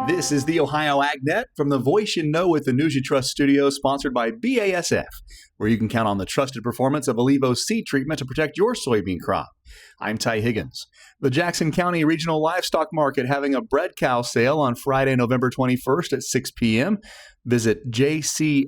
This is the Ohio AgNet from the Voice You Know with the News You Trust studio, sponsored by BASF, where you can count on the trusted performance of Alevos seed treatment to protect your soybean crop. I'm Ty Higgins. The Jackson County Regional Livestock Market having a bred cow sale on Friday, November 21st at 6 p.m. Visit jcrlm.com.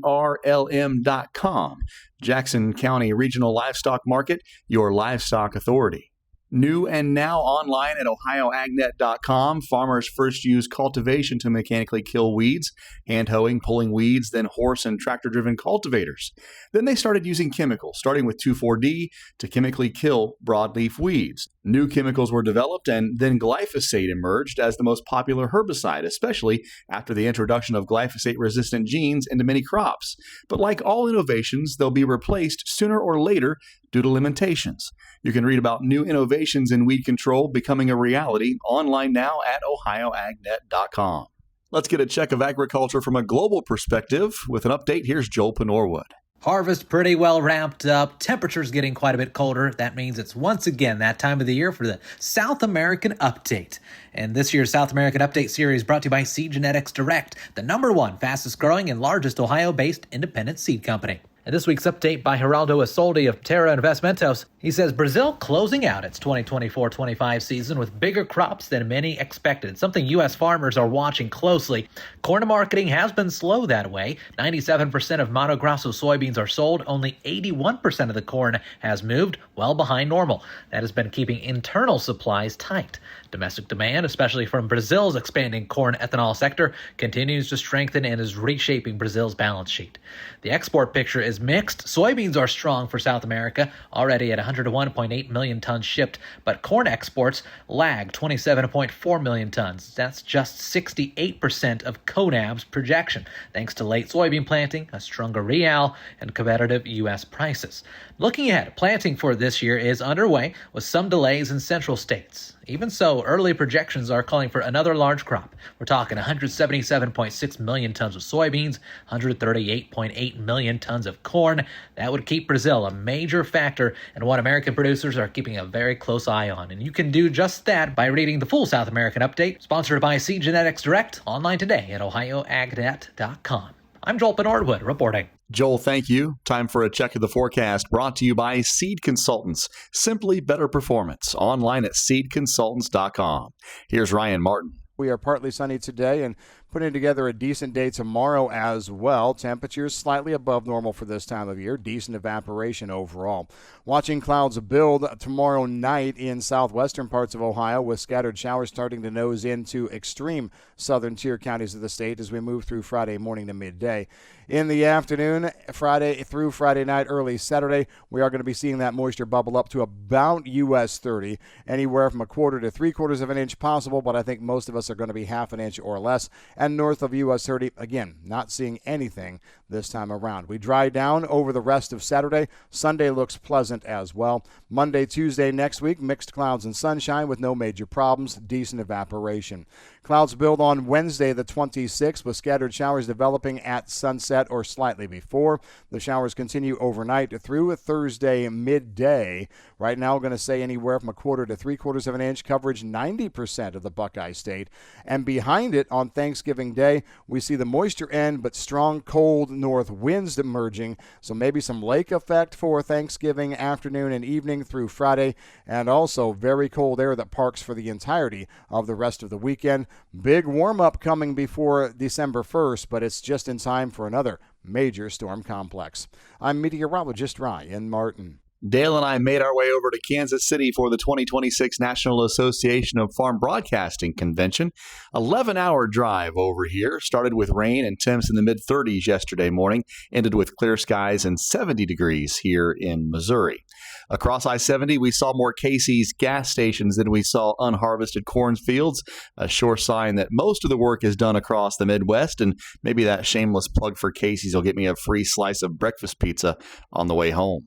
Jackson County Regional Livestock Market, your livestock authority. New and now online at ohioagnet.com, farmers first used cultivation to mechanically kill weeds, hand hoeing, pulling weeds, then horse and tractor-driven cultivators. Then they started using chemicals, starting with 2,4-D to chemically kill broadleaf weeds. New chemicals were developed, and then glyphosate emerged as the most popular herbicide, especially after the introduction of glyphosate-resistant genes into many crops. But like all innovations, they'll be replaced sooner or later due to limitations. You can read about new innovations in weed control becoming a reality online now at ohioagnet.com. Let's get a check of agriculture from a global perspective. With an update, here's Joel Penorwood. Harvest pretty well ramped up. Temperatures getting quite a bit colder. That means it's once again that time of the year for the South American Update. And this year's South American Update series brought to you by Seed Genetics Direct, the #1 fastest growing and largest Ohio-based independent seed company. And this week's update by Geraldo Isolde of Terra Investmentos. He says Brazil closing out its 2024-25 season with bigger crops than many expected, something U.S. farmers are watching closely. Corn marketing has been slow that way. 97% of Mato Grosso soybeans are sold. Only 81% of the corn has moved, well behind normal. That has been keeping internal supplies tight. Domestic demand, especially from Brazil's expanding corn ethanol sector, continues to strengthen and is reshaping Brazil's balance sheet. The export picture is mixed. Soybeans are strong for South America, already at 101.8 million tons shipped, but corn exports lag 27.4 million tons. That's just 68% of CONAB's projection, thanks to late soybean planting, a stronger real, and competitive U.S. prices. Looking ahead, planting for this year is underway with some delays in central states. Even so, early projections are calling for another large crop. We're talking 177.6 million tons of soybeans, 138.8 million tons of corn. That would keep Brazil a major factor and what American producers are keeping a very close eye on. And you can do just that by reading the full South American Update, sponsored by Seed Genetics Direct, online today at ohioagnet.com. I'm Joel Penorwood reporting. Joel, thank you. Time for a check of the forecast brought to you by Seed Consultants. Simply better performance. Online at seedconsultants.com. Here's Ryan Martin. We are partly sunny today and putting together a decent day tomorrow as well. Temperatures slightly above normal for this time of year. Decent evaporation overall. Watching clouds build tomorrow night in southwestern parts of Ohio, with scattered showers starting to nose into extreme southern tier counties of the state as we move through Friday morning to midday. In the afternoon, Friday through Friday night, early Saturday, we are going to be seeing that moisture bubble up to about US 30, anywhere from 1/4 to 3/4 of an inch possible, but I think most of us are going to be half an inch or less. And north of US 30, again, not seeing anything this time around. We dry down over the rest of Saturday. Sunday looks pleasant as well. Monday, Tuesday next week, mixed clouds and sunshine with no major problems, decent evaporation. Clouds build on Wednesday the 26th with scattered showers developing at sunset or slightly before. The showers continue overnight through Thursday midday. Right now we're going to say anywhere from 1/4 to 3/4 of an inch, coverage 90% of the Buckeye State. And behind it on Thanksgiving Day, we see the moisture end but strong cold north winds emerging. So maybe some lake effect for Thanksgiving afternoon and evening through Friday, and also very cold air that parks for the entirety of the rest of the weekend. Big warm-up coming before December 1st, but it's just in time for another major storm complex. I'm meteorologist Ryan Martin. Dale and I made our way over to Kansas City for the 2026 National Association of Farm Broadcasting Convention. 11-hour drive over here. Started with rain and temps in the mid-30s yesterday morning. Ended with clear skies and 70 degrees here in Missouri. Across I-70, we saw more Casey's gas stations than we saw unharvested cornfields. A sure sign that most of the work is done across the Midwest, and maybe that shameless plug for Casey's will get me a free slice of breakfast pizza on the way home.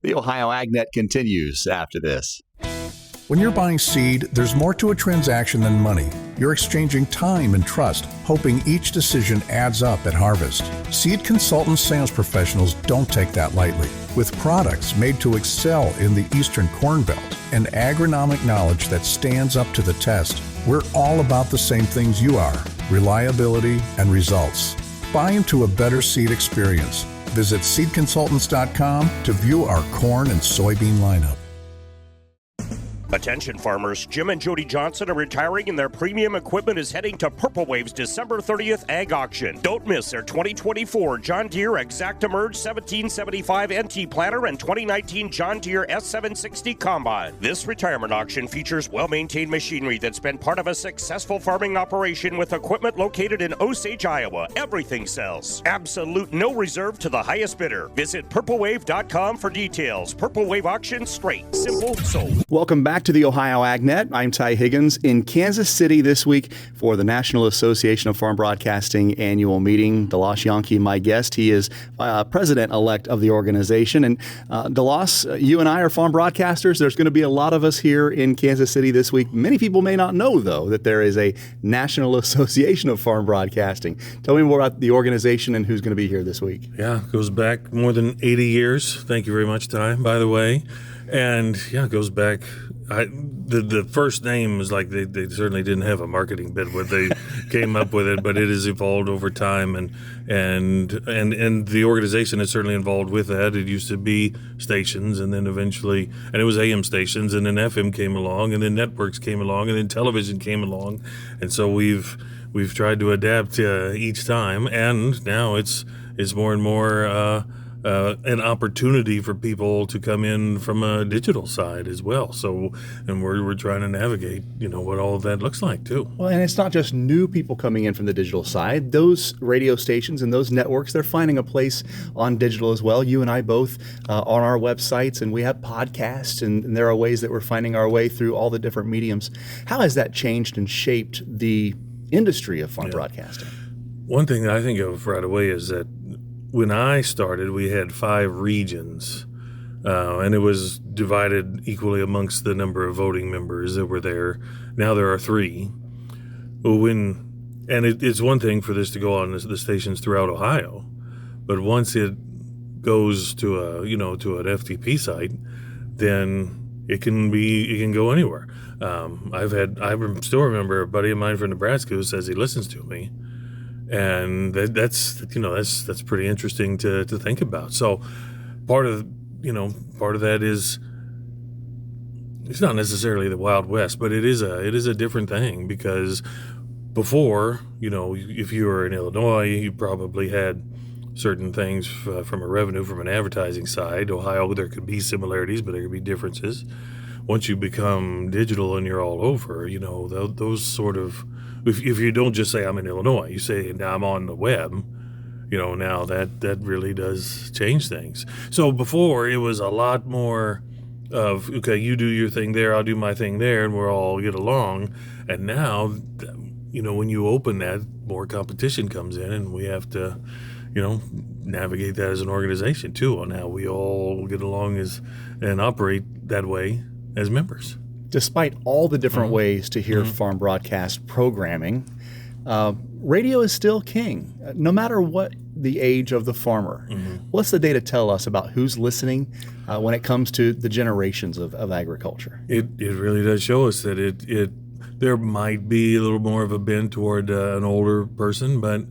The Ohio AgNet continues after this. When you're buying seed, there's more to a transaction than money. You're exchanging time and trust, hoping each decision adds up at harvest. Seed consultants sales professionals don't take that lightly. With products made to excel in the Eastern Corn Belt and agronomic knowledge that stands up to the test, we're all about the same things you are. reliability, and results. Buy into a better seed experience. Visit seedconsultants.com to view our corn and soybean lineup. Attention farmers, Jim and Jody Johnson are retiring and their premium equipment is heading to Purple Wave's December 30th Ag Auction. Don't miss their 2024 John Deere ExactEmerge 1775 NT Planter and 2019 John Deere S760 Combine. This retirement auction features well-maintained machinery that's been part of a successful farming operation with equipment located in Osage, Iowa. Everything sells. Absolute no reserve to the highest bidder. Visit purplewave.com for details. Purple Wave Auction, straight, simple, sold. Welcome back to the Ohio AgNet. I'm Ty Higgins in Kansas City this week for the National Association of Farm Broadcasting annual meeting. DeLoss Yonke, my guest. He is president-elect of the organization. And DeLoss, you and I are farm broadcasters. There's going to be a lot of us here in Kansas City this week. Many people may not know, though, that there is a National Association of Farm Broadcasting. Tell me more about the organization and who's going to be here this week. Yeah, it goes back more than 80 years. Thank you very much, Ty, by the way. And yeah, it goes back. The first name is like they certainly didn't have a marketing bid where they came up with it, but it has evolved over time, and the organization is certainly involved with that. It used to be stations, and then eventually, and it was AM stations, and then FM came along, and then networks came along, and then television came along, and so we've tried to adapt each time, and now it's more and more. An opportunity for people to come in from a digital side as well. So, and we're trying to navigate, what all of that looks like too. Well, and it's not just new people coming in from the digital side. Those radio stations and those networks, they're finding a place on digital as well. You and I both on our websites, and we have podcasts, and there are ways that we're finding our way through all the different mediums. How has that changed and shaped the industry of farm broadcasting? One thing that I think of right away is that when I started, we had 5 regions, and it was divided equally amongst the number of voting members that were there. Now there are 3. It's one thing for this to go on the stations throughout Ohio, but once it goes to to an FTP site, then it can go anywhere. I still remember a buddy of mine from Nebraska who says he listens to me. And that's pretty interesting to think about. So part of that is, it's not necessarily the Wild West, but it is a different thing, because before, if you were in Illinois, you probably had certain things from a revenue, from an advertising side. Ohio, there could be similarities, but there could be differences. Once you become digital and you're all over, those sort of, if you don't just say I'm in Illinois, you say now I'm on the web, now that really does change things. So before, it was a lot more of, okay, you do your thing there, I'll do my thing there, and we'll all get along. And now, when you open that, more competition comes in, and we have to, navigate that as an organization too, on how we all get along and operate that way as members. Despite all the different ways to hear farm broadcast programming, radio is still king, no matter what the age of the farmer. What's the data tell us about who's listening when it comes to the generations of agriculture? It really does show us that there might be a little more of a bent toward an older person, but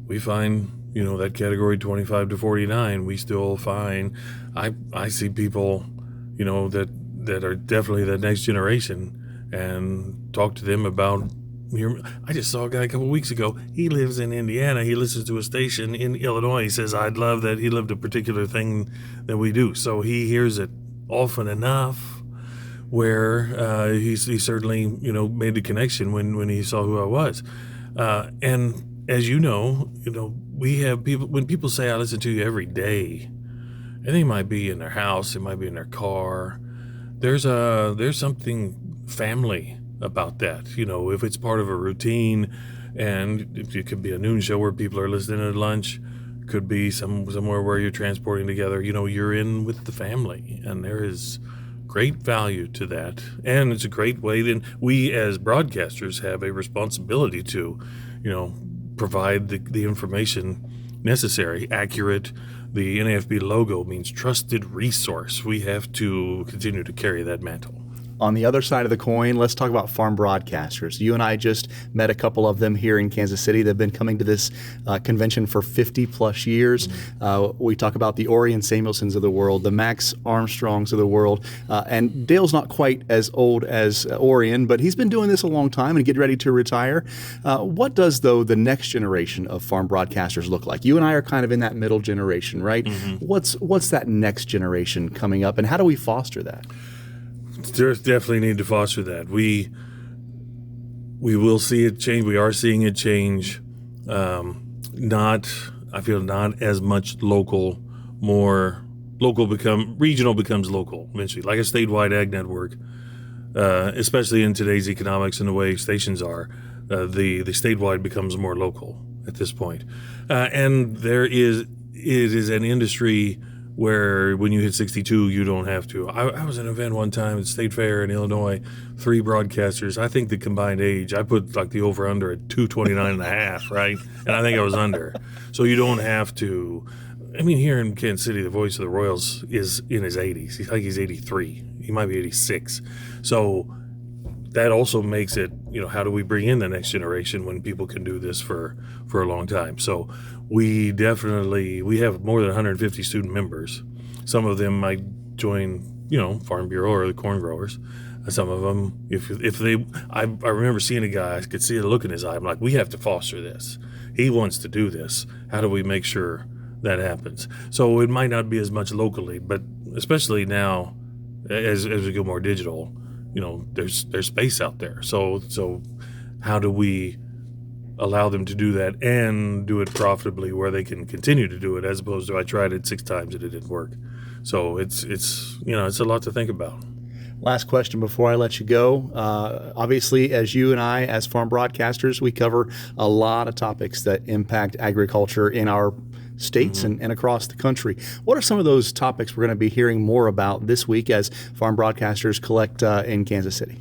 we find, that category 25 to 49, we still find, I see people, that are definitely the next generation, and talk to them about. I just saw a guy a couple of weeks ago. He lives in Indiana. He listens to a station in Illinois. He says, I'd love that he lived a particular thing that we do. So he hears it often enough where he certainly, made the connection when he saw who I was. And as we have people, when people say I listen to you every day, and they might be in their house, it might be in their car. There's something family about that, if it's part of a routine, and it could be a noon show where people are listening at lunch, could be somewhere where you're transporting together, you're in with the family, and there is great value to that, and it's a great way. Then we as broadcasters have a responsibility to, provide the information necessary, accurate. The NAFB logo means trusted resource. We have to continue to carry that mantle. On the other side of the coin, let's talk about farm broadcasters. You and I just met a couple of them here in Kansas City. They've been coming to this convention for 50 plus years. We talk about the Orion Samuelsons of the world, the Max Armstrongs of the world, and Dale's not quite as old as Orion, but he's been doing this a long time and getting ready to retire. What does, though, the next generation of farm broadcasters look like? You and I are kind of in that middle generation, right? Mm-hmm. What's that next generation coming up, and how do we foster that? There's definitely need to foster that. We will see it change. We are seeing it change. I feel not as much local, more local regional becomes local eventually, like a statewide ag network, especially in today's economics and the way stations are. The statewide becomes more local at this point. And it is an industry where when you hit 62, you don't have to. I was at an event one time at State Fair in Illinois, 3 broadcasters. I think the combined age, I put like the over-under at 229 and a half, right? And I think I was under. So you don't have to. I mean, here in Kansas City, the voice of the Royals is in his 80s. I think he's 83. He might be 86. So that also makes it, how do we bring in the next generation when people can do this for a long time? So we have more than 150 student members. Some of them might join, Farm Bureau or the corn growers. Some of them, I remember seeing a guy, I could see the look in his eye. I'm like, we have to foster this. He wants to do this. How do we make sure that happens? So it might not be as much locally, but especially now as we go more digital, there's space out there. So how do we allow them to do that and do it profitably where they can continue to do it, as opposed to I tried it 6 times and it didn't work. So it's a lot to think about. Last question before I let you go. Obviously, as you and I, as farm broadcasters, we cover a lot of topics that impact agriculture in our states and across the country. What are some of those topics we're going to be hearing more about this week as farm broadcasters collect in Kansas City?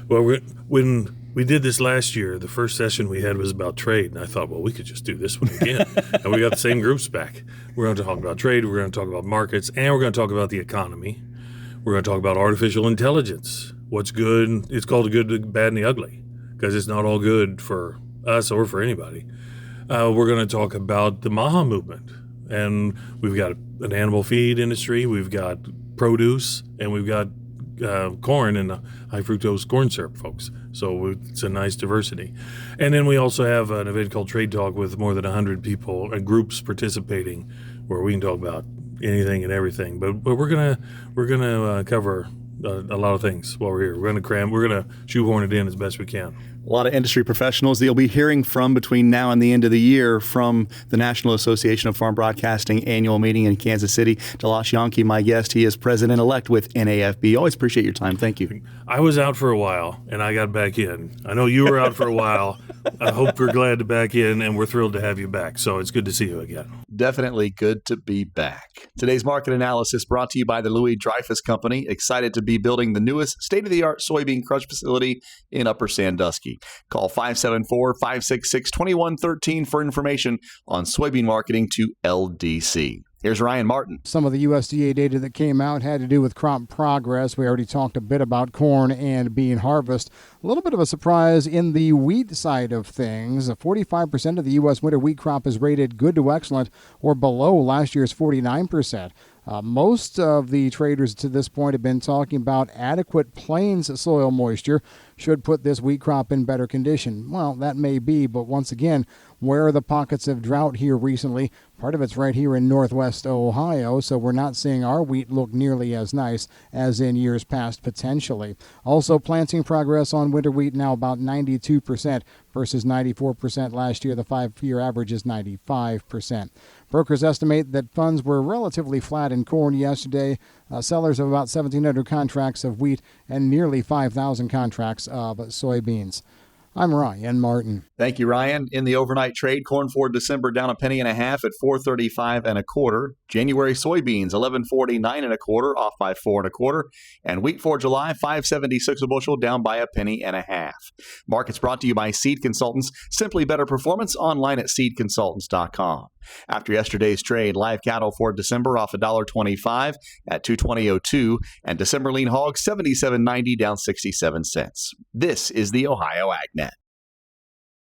Well, when we did this last year, the first session we had was about trade, and I thought, well, we could just do this one again. And we got the same groups back. We're going to talk about trade, we're going to talk about markets, and we're going to talk about the economy. We're going to talk about artificial intelligence. What's good? It's called the good, the bad, and the ugly, because it's not all good for us or for anybody. We're going to talk about the MAHA movement, and we've got an animal feed industry, we've got produce, and we've got corn and high fructose corn syrup folks. So it's a nice diversity. And then we also have an event called Trade Talk with more than 100 people and groups participating, where we can talk about anything and everything. But we're gonna cover a lot of things while we're here. We're gonna shoehorn it in as best we can. A lot of industry professionals that you'll be hearing from between now and the end of the year from the National Association of Farm Broadcasting annual meeting in Kansas City. Delash Yankee, my guest, he is president-elect with NAFB. Always appreciate your time. Thank you. I was out for a while, and I got back in. I know you were out for a while. I hope you're glad to back in, and we're thrilled to have you back. So it's good to see you again. Definitely good to be back. Today's market analysis brought to you by the Louis Dreyfus Company. Excited to be building the newest state-of-the-art soybean crush facility in Upper Sandusky. Call 574-566-2113 for information on soybean marketing to LDC. Here's Ryan Martin. Some of the USDA data that came out had to do with crop progress. We already talked a bit about corn and bean harvest. A little bit of a surprise in the wheat side of things. 45% of the U.S. winter wheat crop is rated good to excellent or below last year's 49%. Most of the traders to this point have been talking about adequate plains soil moisture should put this wheat crop in better condition. Well, that may be, but once again, where are the pockets of drought here recently? Part of it's right here in northwest Ohio, so we're not seeing our wheat look nearly as nice as in years past, potentially. Also, planting progress on winter wheat now about 92% versus 94% last year. The 5-year average is 95%. Brokers estimate that funds were relatively flat in corn yesterday. Sellers of about 1,700 contracts of wheat and nearly 5,000 contracts of soybeans. I'm Ryan Martin. Thank you, Ryan. In the overnight trade, corn for December down a penny and a half at $4.35 1/4. January soybeans $11.49 1/4, off by 4 1/4, and wheat for July $5.76 a bushel, down by a penny and a half. Markets brought to you by Seed Consultants. Simply better performance online at seedconsultants.com. After yesterday's trade, live cattle for December off $1.25 at $220.02, and December lean hogs $77.90, down 67 cents. This is the Ohio AgNet.